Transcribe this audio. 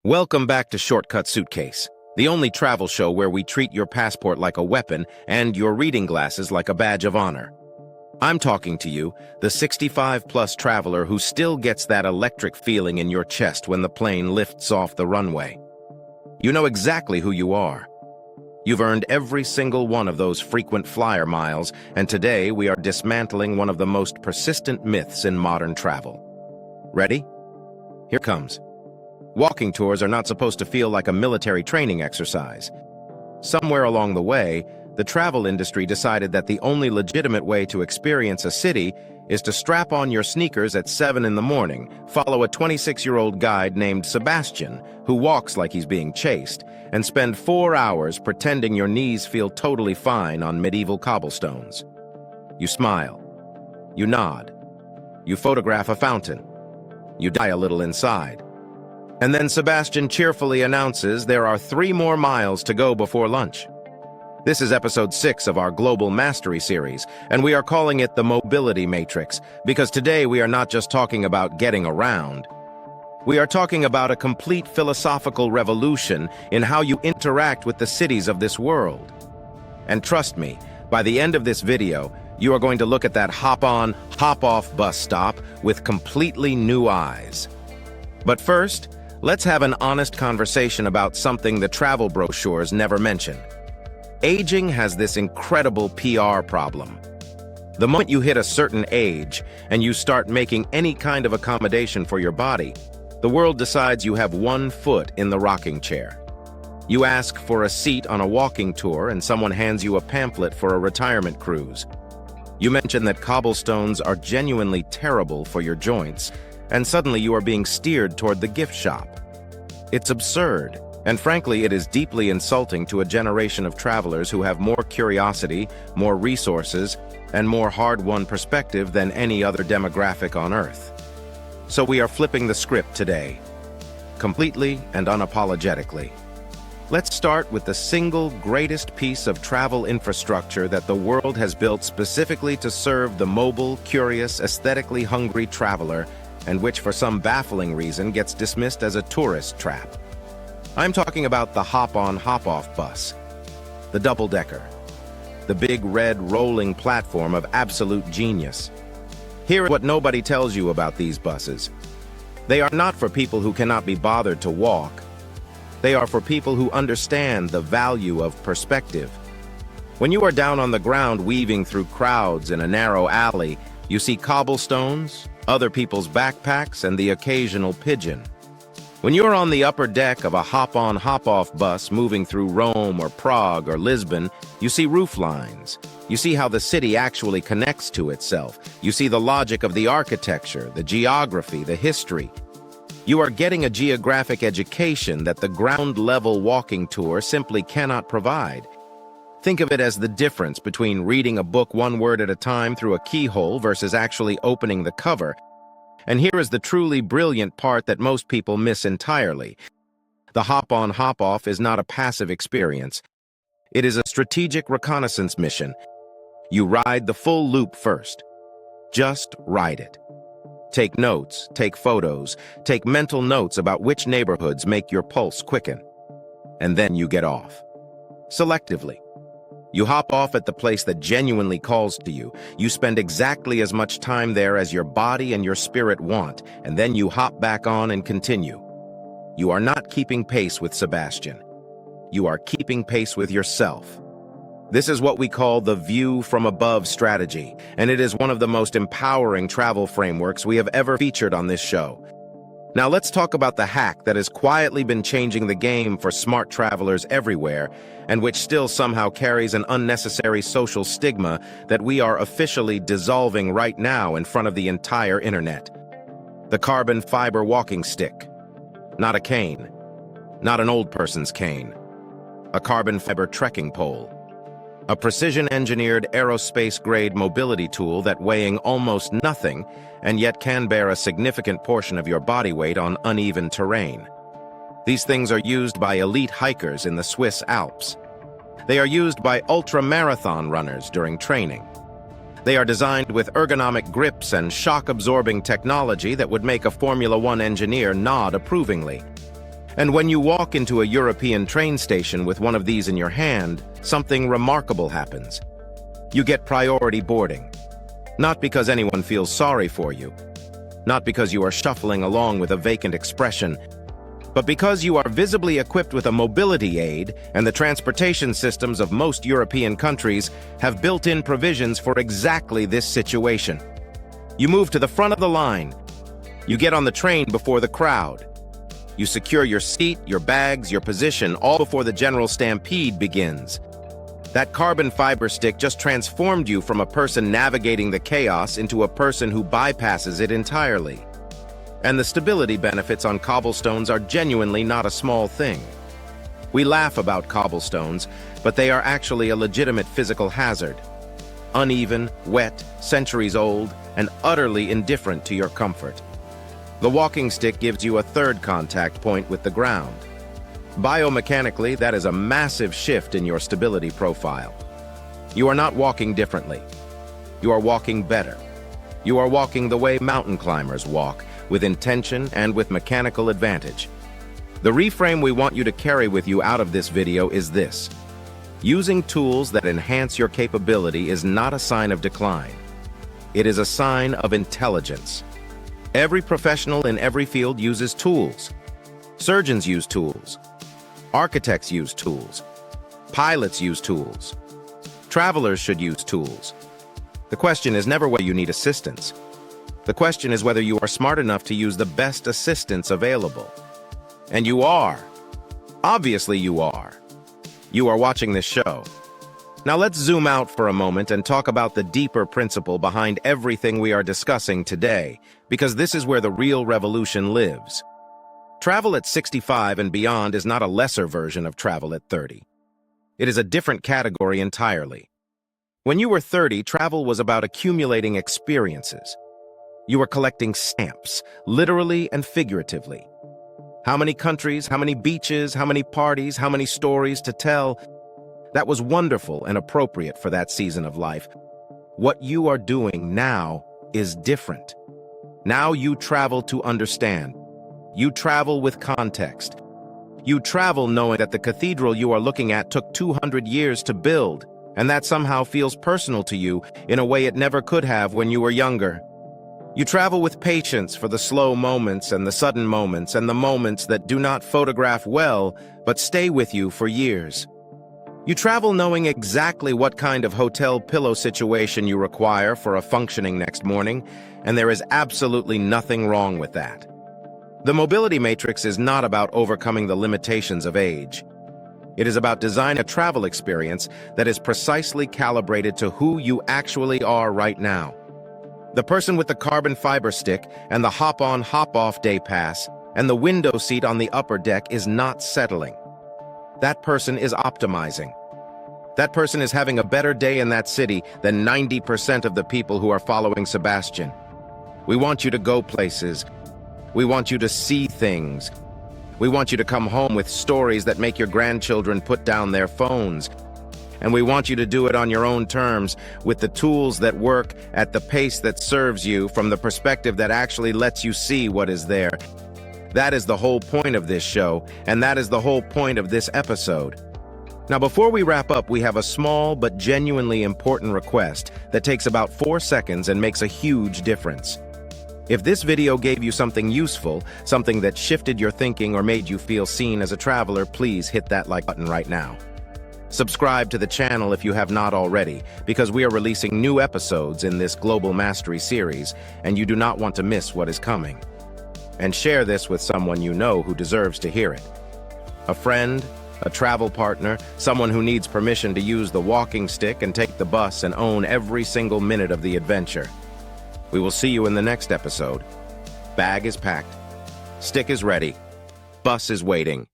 Welcome back to Shortcut Suitcase, the only travel show where we treat your passport like a weapon and your reading glasses like a badge of honor. I'm talking to you, the 65-plus traveler who still gets that electric feeling in your chest when the plane lifts off the runway. You know exactly who you are. You've earned every single one of those frequent flyer miles, and today we are dismantling one of the most persistent myths in modern travel. Ready? Here comes. Walking tours are not supposed to feel like a military training exercise. Somewhere along the way, the travel industry decided that the only legitimate way to experience a city is to strap on your sneakers at 7 in the morning, follow a 26-year-old guide named Sebastian, who walks like he's being chased, and spend 4 hours pretending your knees feel totally fine on medieval cobblestones. You smile. You nod. You photograph a fountain. You die a little inside. And then Sebastian cheerfully announces there are 3 more miles to go before lunch. This is episode 6 of our Global Mastery series, and we are calling it the Mobility Matrix, because today we are not just talking about getting around. We are talking about a complete philosophical revolution in how you interact with the cities of this world. And trust me, by the end of this video, you are going to look at that hop-on, hop-off bus stop with completely new eyes. But first, let's have an honest conversation about something the travel brochures never mention. Aging has this incredible PR problem. The moment you hit a certain age and you start making any kind of accommodation for your body, the world decides you have 1 foot in the rocking chair. You ask for a seat on a walking tour and someone hands you a pamphlet for a retirement cruise. You mention that cobblestones are genuinely terrible for your joints, and suddenly you are being steered toward the gift shop. It's absurd, and frankly, it is deeply insulting to a generation of travelers who have more curiosity, more resources, and more hard-won perspective than any other demographic on Earth. So we are flipping the script today, completely and unapologetically. Let's start with the single greatest piece of travel infrastructure that the world has built specifically to serve the mobile, curious, aesthetically hungry traveler, and which for some baffling reason gets dismissed as a tourist trap. I'm talking about the hop-on, hop-off bus, the double-decker, the big red rolling platform of absolute genius. Here is what nobody tells you about these buses. They are not for people who cannot be bothered to walk. They are for people who understand the value of perspective. When you are down on the ground weaving through crowds in a narrow alley, you see cobblestones, other people's backpacks, and the occasional pigeon. When you're on the upper deck of a hop-on, hop-off bus moving through Rome or Prague or Lisbon, you see roof lines. You see how the city actually connects to itself. You see the logic of the architecture, the geography, the history. You are getting a geographic education that the ground-level walking tour simply cannot provide. Think of it as the difference between reading a book 1 word at a time through a keyhole versus actually opening the cover. And here is the truly brilliant part that most people miss entirely. The hop-on, hop-off is not a passive experience. It is a strategic reconnaissance mission. You ride the full loop first. Just ride it. Take notes, take photos, take mental notes about which neighborhoods make your pulse quicken. And then you get off. Selectively. You hop off at the place that genuinely calls to you. You spend exactly as much time there as your body and your spirit want, and then you hop back on and continue. You are not keeping pace with Sebastian. You are keeping pace with yourself. This is what we call the view from above strategy, and it is one of the most empowering travel frameworks we have ever featured on this show. Now let's talk about the hack that has quietly been changing the game for smart travelers everywhere, and which still somehow carries an unnecessary social stigma that we are officially dissolving right now in front of the entire internet. The carbon fiber walking stick. Not a cane. Not an old person's cane. A carbon fiber trekking pole. A precision-engineered aerospace-grade mobility tool that weighing almost nothing and yet can bear a significant portion of your body weight on uneven terrain. These things are used by elite hikers in the Swiss Alps. They are used by ultra-marathon runners during training. They are designed with ergonomic grips and shock-absorbing technology that would make a Formula One engineer nod approvingly. And when you walk into a European train station with one of these in your hand, something remarkable happens. You get priority boarding. Not because anyone feels sorry for you, not because you are shuffling along with a vacant expression, but because you are visibly equipped with a mobility aid, and the transportation systems of most European countries have built-in provisions for exactly this situation. You move to the front of the line. You get on the train before the crowd. You secure your seat, your bags, your position, all before the general stampede begins. That carbon fiber stick just transformed you from a person navigating the chaos into a person who bypasses it entirely. And the stability benefits on cobblestones are genuinely not a small thing. We laugh about cobblestones, but they are actually a legitimate physical hazard. Uneven, wet, centuries old, and utterly indifferent to your comfort. The walking stick gives you a third contact point with the ground. Biomechanically, that is a massive shift in your stability profile. You are not walking differently. You are walking better. You are walking the way mountain climbers walk, with intention and with mechanical advantage. The reframe we want you to carry with you out of this video is this: using tools that enhance your capability is not a sign of decline. It is a sign of intelligence. Every professional in every field uses tools. Surgeons use tools. Architects use tools. Pilots use tools. Travelers should use tools. The question is never whether you need assistance. The question is whether you are smart enough to use the best assistance available. And you are. Obviously you are. You are watching this show. Now let's zoom out for a moment and talk about the deeper principle behind everything we are discussing today, because this is where the real revolution lives. Travel at 65 and beyond is not a lesser version of travel at 30. It is a different category entirely. When you were 30, travel was about accumulating experiences. You were collecting stamps, literally and figuratively. How many countries, how many beaches, how many parties, how many stories to tell? That was wonderful and appropriate for that season of life. What you are doing now is different. Now you travel to understand. You travel with context. You travel knowing that the cathedral you are looking at took 200 years to build, and that somehow feels personal to you in a way it never could have when you were younger. You travel with patience for the slow moments and the sudden moments and the moments that do not photograph well, but stay with you for years. You travel knowing exactly what kind of hotel pillow situation you require for a functioning next morning, and there is absolutely nothing wrong with that. The mobility matrix is not about overcoming the limitations of age. It is about designing a travel experience that is precisely calibrated to who you actually are right now. The person with the carbon fiber stick and the hop-on, hop-off day pass and the window seat on the upper deck is not settling. That person is optimizing. That person is having a better day in that city than 90% of the people who are following Sebastian. We want you to go places. We want you to see things. We want you to come home with stories that make your grandchildren put down their phones. And we want you to do it on your own terms, with the tools that work at the pace that serves you, from the perspective that actually lets you see what is there. That is the whole point of this show, and that is the whole point of this episode. Now, before we wrap up, we have a small but genuinely important request that takes about 4 seconds and makes a huge difference. If this video gave you something useful, something that shifted your thinking or made you feel seen as a traveler, please hit that like button right now. Subscribe to the channel if you have not already, because we are releasing new episodes in this Global Mastery series, and you do not want to miss what is coming. And share this with someone you know who deserves to hear it. A friend, a travel partner, someone who needs permission to use the walking stick and take the bus and own every single minute of the adventure. We will see you in the next episode. Bag is packed. Stick is ready. Bus is waiting.